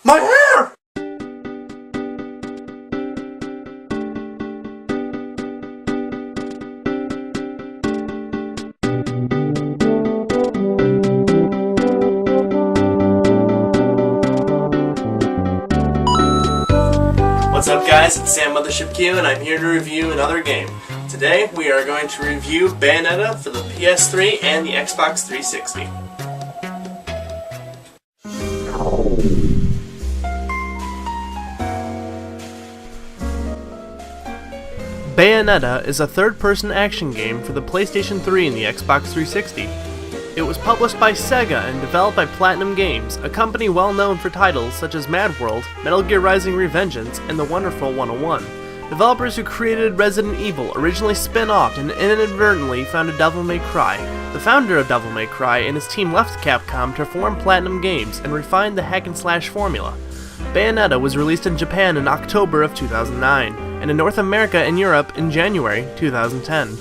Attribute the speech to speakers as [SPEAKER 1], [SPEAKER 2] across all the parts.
[SPEAKER 1] My hair! What's up guys, it's Sam Mothership-Q and I'm here to review another game. Today we are going to review Bayonetta for the PS3 and the Xbox 360. Bayonetta is a third-person action game for the PlayStation 3 and the Xbox 360. It was published by Sega and developed by Platinum Games, a company well known for titles such as Mad World, Metal Gear Rising: Revengeance, and The Wonderful 101. Developers who created Resident Evil originally spin-offed and inadvertently founded Devil May Cry. The founder of Devil May Cry and his team left Capcom to form Platinum Games and refine the hack-and-slash formula. Bayonetta was released in Japan in October of 2009, and in North America and Europe in January 2010.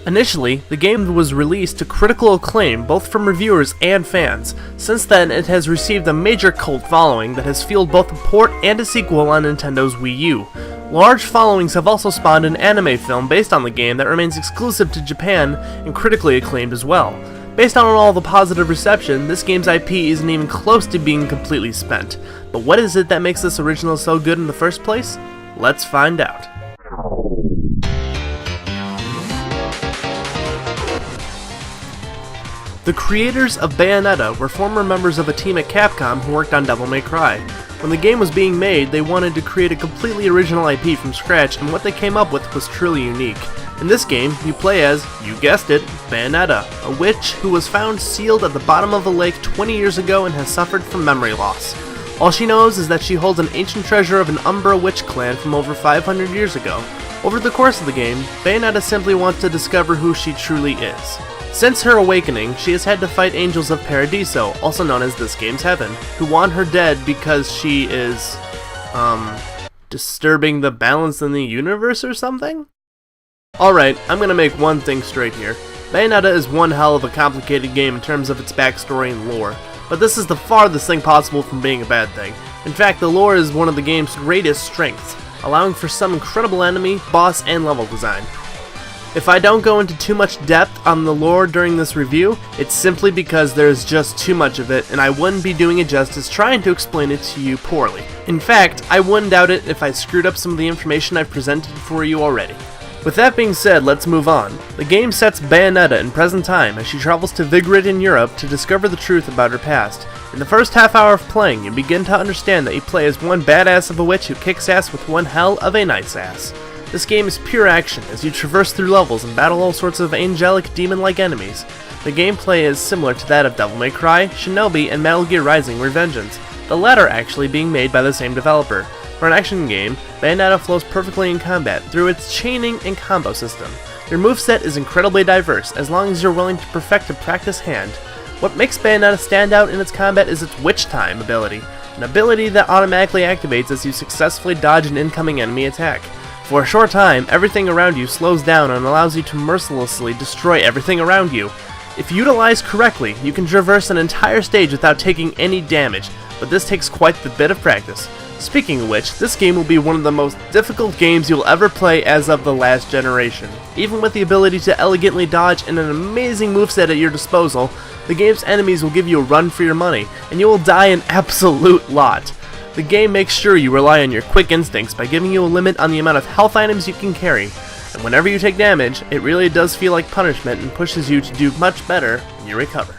[SPEAKER 1] Initially, the game was released to critical acclaim both from reviewers and fans. Since then, it has received a major cult following that has fueled both a port and a sequel on Nintendo's Wii U. Large followings have also spawned an anime film based on the game that remains exclusive to Japan and critically acclaimed as well. Based on all the positive reception, this game's IP isn't even close to being completely spent. But what is it that makes this original so good in the first place? Let's find out. The creators of Bayonetta were former members of a team at Capcom who worked on Devil May Cry. When the game was being made, they wanted to create a completely original IP from scratch, and what they came up with was truly unique. In this game, you play as, you guessed it, Bayonetta, a witch who was found sealed at the bottom of a lake 20 years ago and has suffered from memory loss. All she knows is that she holds an ancient treasure of an Umbra witch clan from over 500 years ago. Over the course of the game, Bayonetta simply wants to discover who she truly is. Since her awakening, she has had to fight angels of Paradiso, also known as this game's heaven, who want her dead because she is, disturbing the balance in the universe or something? Alright, I'm gonna make one thing straight here. Bayonetta is one hell of a complicated game in terms of its backstory and lore, but this is the farthest thing possible from being a bad thing. In fact, the lore is one of the game's greatest strengths, allowing for some incredible enemy, boss, and level design. If I don't go into too much depth on the lore during this review, it's simply because there's just too much of it and I wouldn't be doing it justice trying to explain it to you poorly. In fact, I wouldn't doubt it if I screwed up some of the information I've presented for you already. With that being said, let's move on. The game sets Bayonetta in present time as she travels to Vigrid in Europe to discover the truth about her past. In the first half hour of playing, you begin to understand that you play as one badass of a witch who kicks ass with one hell of a nice ass. This game is pure action as you traverse through levels and battle all sorts of angelic, demon-like enemies. The gameplay is similar to that of Devil May Cry, Shinobi, and Metal Gear Rising: Revengeance, the latter actually being made by the same developer. For an action game, Bayonetta flows perfectly in combat through its chaining and combo system. Your moveset is incredibly diverse as long as you're willing to perfect a practice hand. What makes Bayonetta stand out in its combat is its Witch Time ability, an ability that automatically activates as you successfully dodge an incoming enemy attack. For a short time, everything around you slows down and allows you to mercilessly destroy everything around you. If utilized correctly, you can traverse an entire stage without taking any damage, but this takes quite the bit of practice. Speaking of which, this game will be one of the most difficult games you'll ever play as of the last generation. Even with the ability to elegantly dodge and an amazing moveset at your disposal, the game's enemies will give you a run for your money, and you will die an absolute lot. The game makes sure you rely on your quick instincts by giving you a limit on the amount of health items you can carry, and whenever you take damage, it really does feel like punishment and pushes you to do much better when you recover.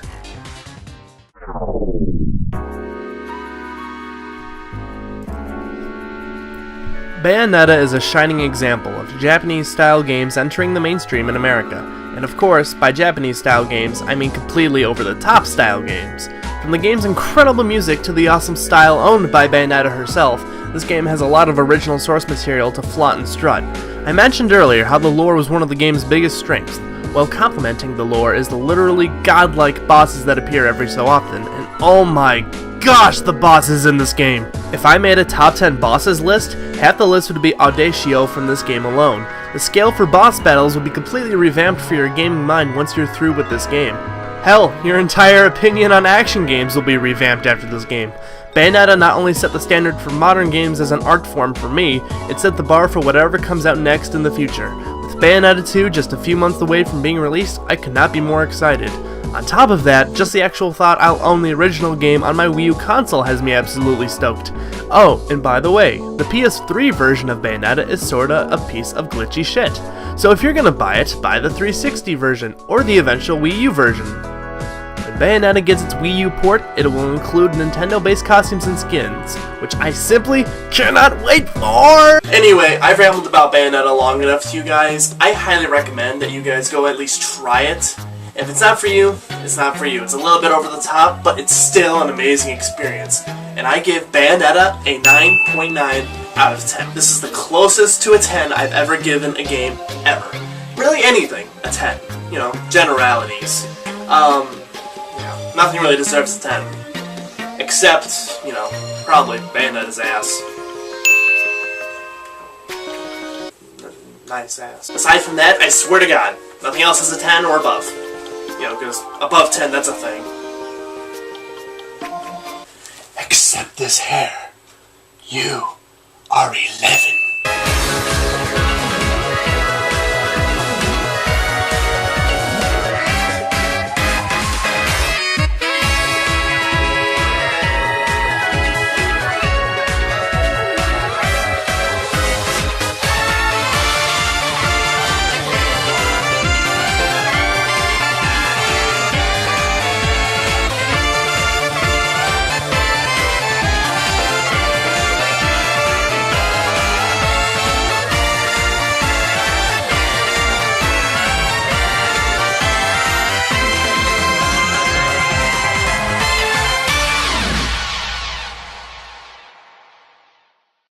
[SPEAKER 1] Bayonetta is a shining example of Japanese-style games entering the mainstream in America, and of course, by Japanese-style games, I mean completely over-the-top style games. From the game's incredible music to the awesome style owned by Bayonetta herself, this game has a lot of original source material to flaunt and strut. I mentioned earlier how the lore was one of the game's biggest strengths. While complementing the lore is the literally godlike bosses that appear every so often, and oh my gosh, the bosses in this game! If I made a top 10 bosses list, half the list would be Audatio from this game alone. The scale for boss battles would be completely revamped for your gaming mind once you're through with this game. Hell, your entire opinion on action games will be revamped after this game. Bayonetta not only set the standard for modern games as an art form for me, it set the bar for whatever comes out next in the future. With Bayonetta 2 just a few months away from being released, I could not be more excited. On top of that, just the actual thought I'll own the original game on my Wii U console has me absolutely stoked. Oh, and by the way, the PS3 version of Bayonetta is sorta a piece of glitchy shit. So if you're gonna buy it, buy the 360 version, or the eventual Wii U version. When Bayonetta gets its Wii U port, it will include Nintendo-based costumes and skins, which I simply cannot wait for! Anyway, I've rambled about Bayonetta long enough to you guys. I highly recommend that you guys go at least try it. If it's not for you, it's not for you. It's a little bit over the top, but it's still an amazing experience. And I give Bayonetta a 9.9 out of 10. This is the closest to a 10 I've ever given a game, ever. Really anything, a 10. You know, generalities. Nothing really deserves a 10. Except, you know, probably Bayonetta's ass. Nice ass. Aside from that, I swear to God, nothing else is a 10 or above. You know, because above 10, that's a thing. Except this hair. You are 11.